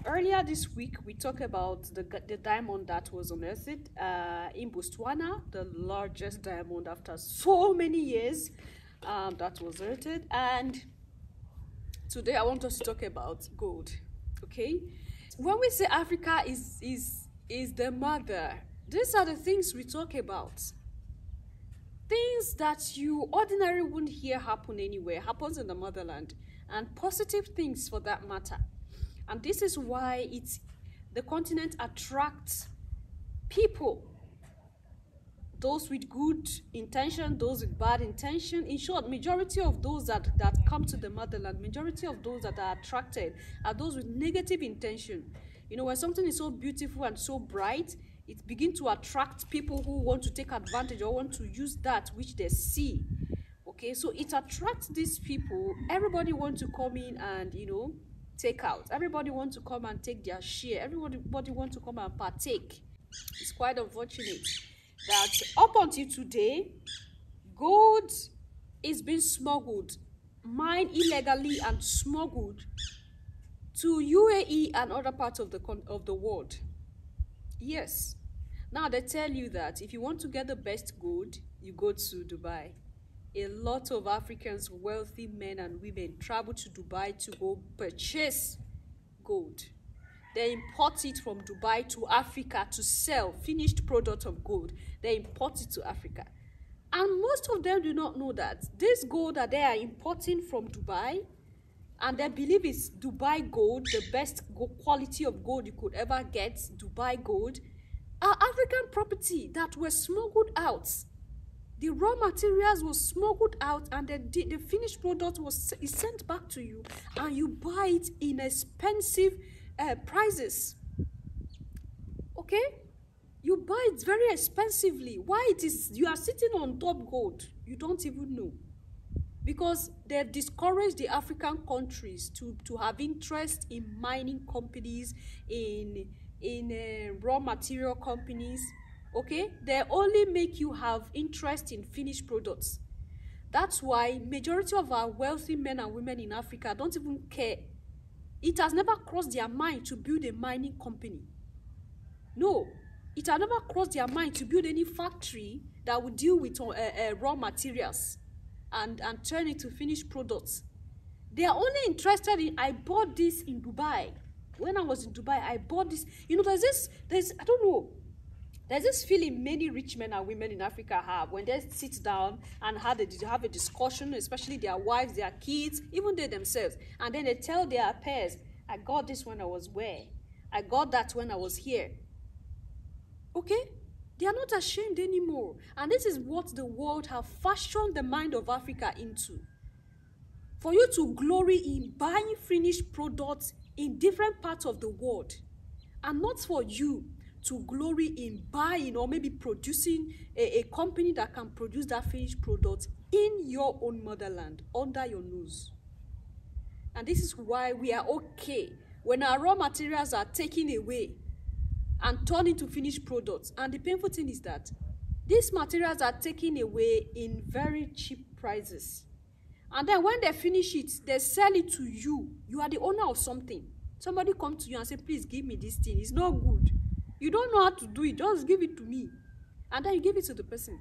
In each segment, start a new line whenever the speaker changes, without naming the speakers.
Earlier this week, we talked about the diamond that was unearthed in Botswana, the largest diamond after so many years that was unearthed. And today, I want us to talk about gold. Okay, when we say Africa is the mother, these are the things we talk about. Things that you ordinarily wouldn't hear happen anywhere happens in the motherland, and positive things for that matter. And this is why the continent attracts people, those with good intention, those with bad intention. In short, majority of those that come to the motherland, majority of those that are attracted are those with negative intention. You know, when something is so beautiful and so bright, it begins to attract people who want to take advantage or want to use that which they see. Okay, so it attracts these people. Everybody wants to come in and, you know, take out. Everybody wants to come and take their share. Everybody wants to come and partake. It's quite unfortunate that up until today, gold is being smuggled, mined illegally and smuggled to UAE and other parts of the world. Yes. Now they tell you that if you want to get the best gold, you go to Dubai. A lot of Africans, wealthy men and women, travel to Dubai to go purchase gold. They import it from Dubai to Africa to sell finished product of gold. They import it to Africa. And most of them do not know that this gold that they are importing from Dubai, and they believe it's Dubai gold, the best quality of gold you could ever get, Dubai gold, are African property that were smuggled out. The raw materials were smuggled out, and the finished product is sent back to you, and you buy it in expensive prices. Okay? You buy it very expensively. Why you are sitting on top gold, you don't even know. Because they discourage the African countries to have interest in mining companies, in raw material companies. Okay, they only make you have interest in finished products. That's why majority of our wealthy men and women in Africa don't even care. It has never crossed their mind to build a mining company. No, it has never crossed their mind to build any factory that would deal with raw materials and turn it to finished products. They are only interested in, I bought this in Dubai. When I was in Dubai, I bought this. You know, I don't know. There's this feeling many rich men and women in Africa have when they sit down and have a discussion, especially their wives, their kids, even they themselves. And then they tell their peers, I got this when I was where? I got that when I was here. Okay? They are not ashamed anymore. And this is what the world have fashioned the mind of Africa into. For you to glory in buying finished products in different parts of the world. And not for you to glory in buying or maybe producing a company that can produce that finished product in your own motherland, under your nose. And this is why we are okay when our raw materials are taken away and turned into finished products. And the painful thing is that these materials are taken away in very cheap prices. And then when they finish it, they sell it to you. You are the owner of something. Somebody comes to you and say, please give me this thing. It's not good. You don't know how to do it. Just give it to me. And then you give it to the person.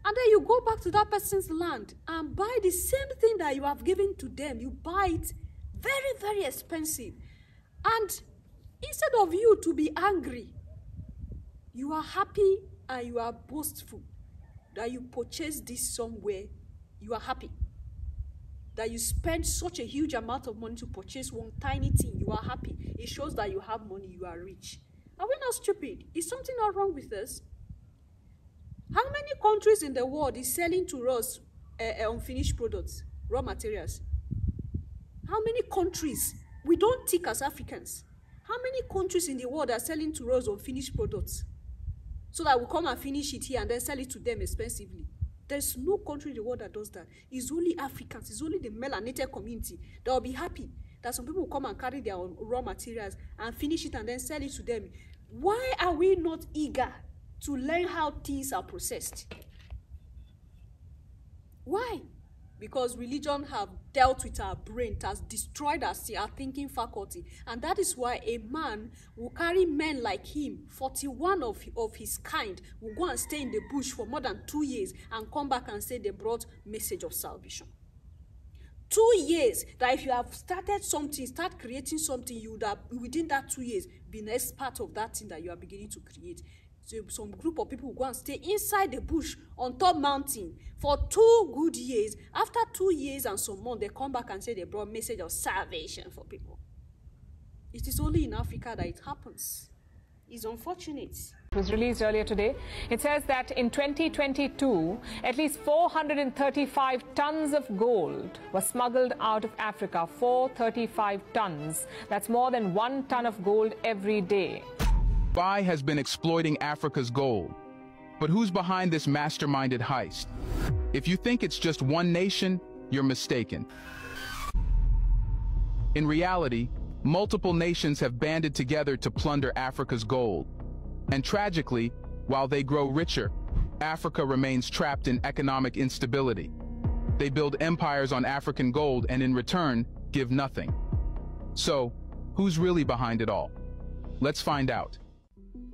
And then you go back to that person's land and buy the same thing that you have given to them. You buy it very, very expensive. And instead of you to be angry, you are happy and you are boastful that you purchased this somewhere. You are happy that you spend such a huge amount of money to purchase one tiny thing. You are happy. It shows that you have money, you are rich. Are we not stupid? Is something not wrong with us? How many countries in the world is selling to us unfinished products, raw materials? How many countries? We don't think as Africans. How many countries in the world are selling to us unfinished products? So that we come and finish it here and then sell it to them expensively. There's no country in the world that does that. It's only Africans. It's only the melanated community that will be happy that some people will come and carry their own raw materials and finish it and then sell it to them. Why are we not eager to learn how things are processed? Why? because religion have dealt with our brain, it has destroyed our thinking faculty. And that is why a man will carry men like him, 41 of his kind, will go and stay in the bush for more than 2 years and come back and say they brought message of salvation. 2 years, that if you have started something, start creating something, you would have, within that 2 years, been an expert of that thing that you are beginning to create. So some group of people will go and stay inside the bush on top mountain for 2 good years. After 2 years and some months, they come back and say they brought message of salvation for people. It is only in Africa that it happens. It's unfortunate.
It was released earlier today. It says that in 2022, at least 435 tons of gold were smuggled out of Africa. 435 tons. That's more than 1 ton of gold every day.
Dubai has been exploiting Africa's gold. But who's behind this masterminded heist? If you think it's just one nation, you're mistaken. In reality, multiple nations have banded together to plunder Africa's gold. And tragically, while they grow richer, Africa remains trapped in economic instability. They build empires on African gold and in return, give nothing. So, who's really behind it all? Let's find out.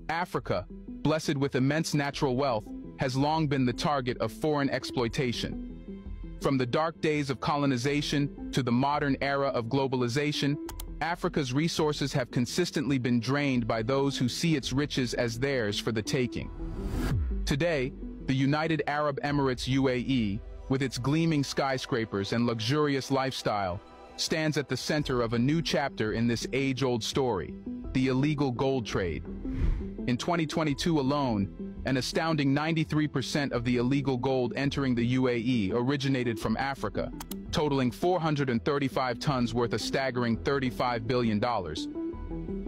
Africa, blessed with immense natural wealth, has long been the target of foreign exploitation. From the dark days of colonization to the modern era of globalization, Africa's resources have consistently been drained by those who see its riches as theirs for the taking. Today, the United Arab Emirates UAE, with its gleaming skyscrapers and luxurious lifestyle, stands at the center of a new chapter in this age-old story, the illegal gold trade. In 2022 alone, an astounding 93% of the illegal gold entering the UAE originated from Africa, totaling 435 tons worth a staggering $35 billion.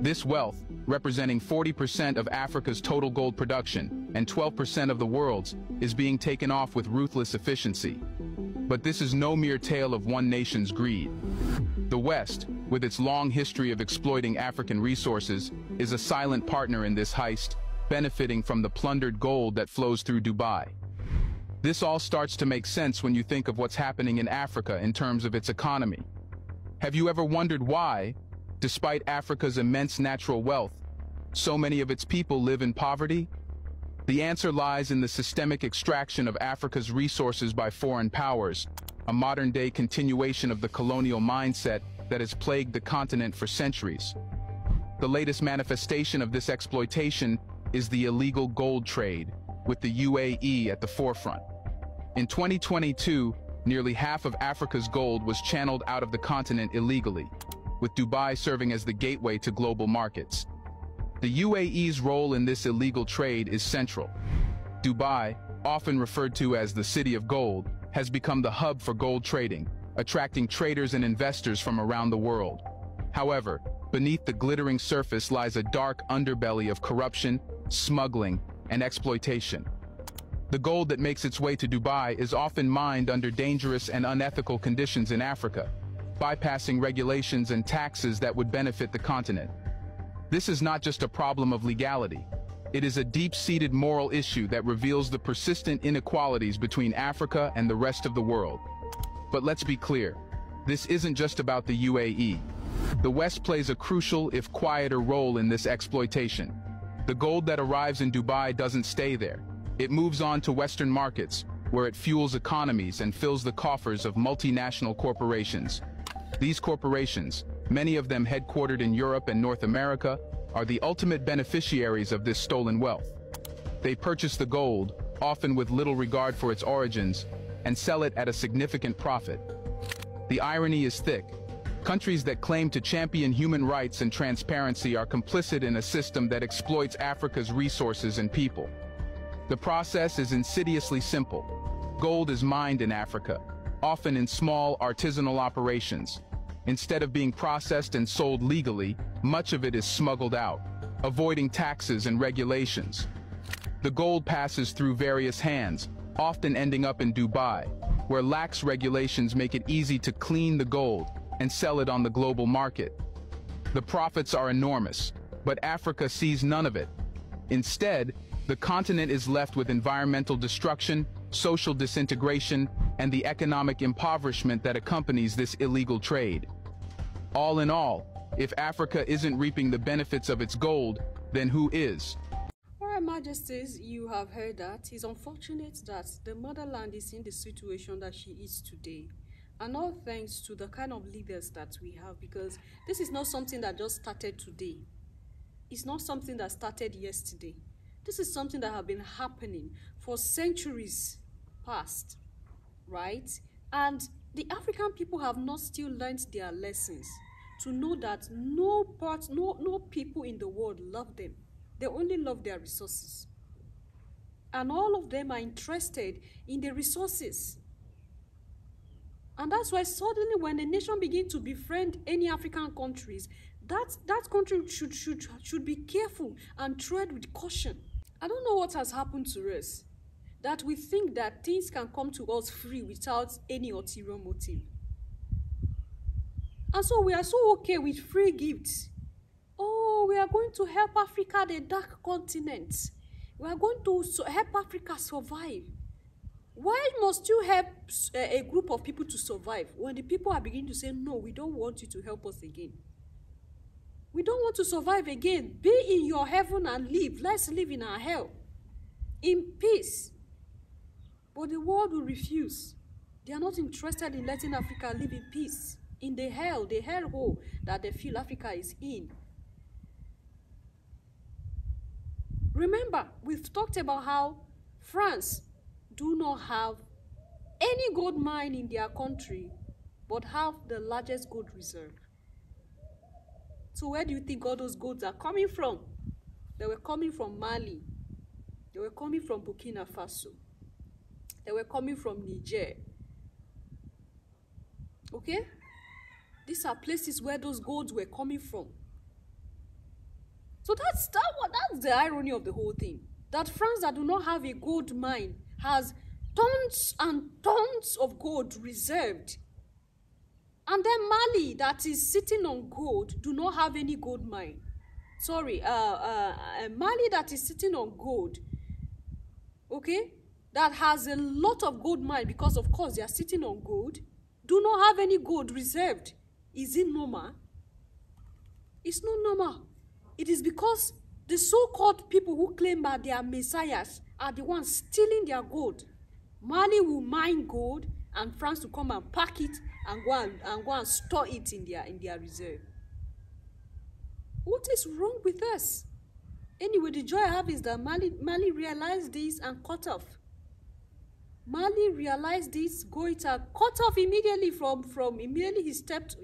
This wealth, representing 40% of Africa's total gold production and 12% of the world's, is being taken off with ruthless efficiency. But this is no mere tale of one nation's greed. The West, with its long history of exploiting African resources, is a silent partner in this heist, benefiting from the plundered gold that flows through Dubai. This all starts to make sense when you think of what's happening in Africa in terms of its economy. Have you ever wondered why, despite Africa's immense natural wealth, so many of its people live in poverty? The answer lies in the systemic extraction of Africa's resources by foreign powers, a modern-day continuation of the colonial mindset that has plagued the continent for centuries. The latest manifestation of this exploitation is the illegal gold trade, with the UAE at the forefront. In 2022, nearly half of Africa's gold was channeled out of the continent illegally, with Dubai serving as the gateway to global markets. The UAE's role in this illegal trade is central. Dubai, often referred to as the City of Gold, has become the hub for gold trading, attracting traders and investors from around the world. However, beneath the glittering surface lies a dark underbelly of corruption, smuggling, and exploitation. The gold that makes its way to Dubai is often mined under dangerous and unethical conditions in Africa, bypassing regulations and taxes that would benefit the continent. This is not just a problem of legality. It is a deep-seated moral issue that reveals the persistent inequalities between Africa and the rest of the world. But let's be clear, this isn't just about the UAE. The West plays a crucial, if quieter, role in this exploitation. The gold that arrives in Dubai doesn't stay there. It moves on to Western markets, where it fuels economies and fills the coffers of multinational corporations. These corporations, many of them headquartered in Europe and North America, are the ultimate beneficiaries of this stolen wealth. They purchase the gold, often with little regard for its origins, and sell it at a significant profit. The irony is thick. Countries that claim to champion human rights and transparency are complicit in a system that exploits Africa's resources and people. The process is insidiously simple. Gold is mined in Africa, often in small artisanal operations. Instead of being processed and sold legally, much of it is smuggled out, avoiding taxes and regulations. The gold passes through various hands, often ending up in Dubai, where lax regulations make it easy to clean the gold and sell it on the global market. The profits are enormous, but Africa sees none of it. Instead, the continent is left with environmental destruction, social disintegration, and the economic impoverishment that accompanies this illegal trade. All in all, if Africa isn't reaping the benefits of its gold, then who is?
Royal Majesties, you have heard that. It's unfortunate that the motherland is in the situation that she is today. And all thanks to the kind of leaders that we have, because this is not something that just started today. It's not something that started yesterday. This is something that has been happening for centuries past, right? And the African people have not still learned their lessons to know that no people in the world love them. They only love their resources. And all of them are interested in the resources. And that's why suddenly when a nation begins to befriend any African countries, that country should be careful and tread with caution. I don't know what has happened to us, that we think that things can come to us free without any ulterior motive. And so we are so okay with free gifts. Oh, we are going to help Africa, the dark continent. We are going to help Africa survive. Why must you help a group of people to survive when the people are beginning to say, no, we don't want you to help us again? We don't want to survive again. Be in your heaven and live. Let's live in our hell. In peace. But the world will refuse. They are not interested in letting Africa live in peace. In the hellhole that they feel Africa is in. Remember, we've talked about how France do not have any gold mine in their country, but have the largest gold reserve. So where do you think all those golds are coming from? They were coming from Mali. They were coming from Burkina Faso. They were coming from Niger. Okay? These are places where those golds were coming from. So that's the irony of the whole thing. That France that do not have a gold mine has tons and tons of gold reserved. And then Mali that is sitting on gold do not have any gold mine. Sorry, Mali that is sitting on gold, okay, that has a lot of gold mine because of course they are sitting on gold, do not have any gold reserved. Is it normal? It's not normal. It is because the so-called people who claim that they are messiahs are the ones stealing their gold. Mali will mine gold and France will come and pack it and go and store it in their reserve. What is wrong with us? Anyway, the joy I have is that Mali realized this and cut off. Mali realized this, go it and cut off immediately from immediately he stepped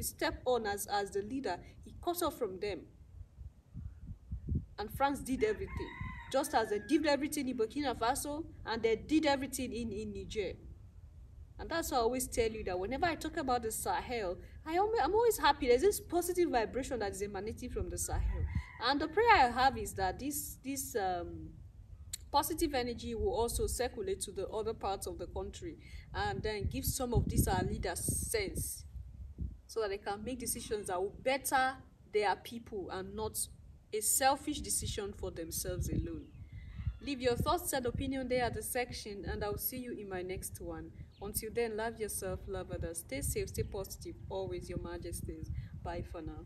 on as the leader. He cut off from them. And France did everything. Just as they did everything in Burkina Faso and they did everything in Niger. And that's why I always tell you that whenever I talk about the Sahel, I'm always happy. There's this positive vibration that is emanating from the Sahel. And the prayer I have is that this positive energy will also circulate to the other parts of the country and then give some of these leaders sense so that they can make decisions that will better their people and not a selfish decision for themselves alone. Leave your thoughts and opinion there at the section, and I'll see you in my next one. Until then, love yourself, love others, stay safe, stay positive, always your majesties. Bye for now.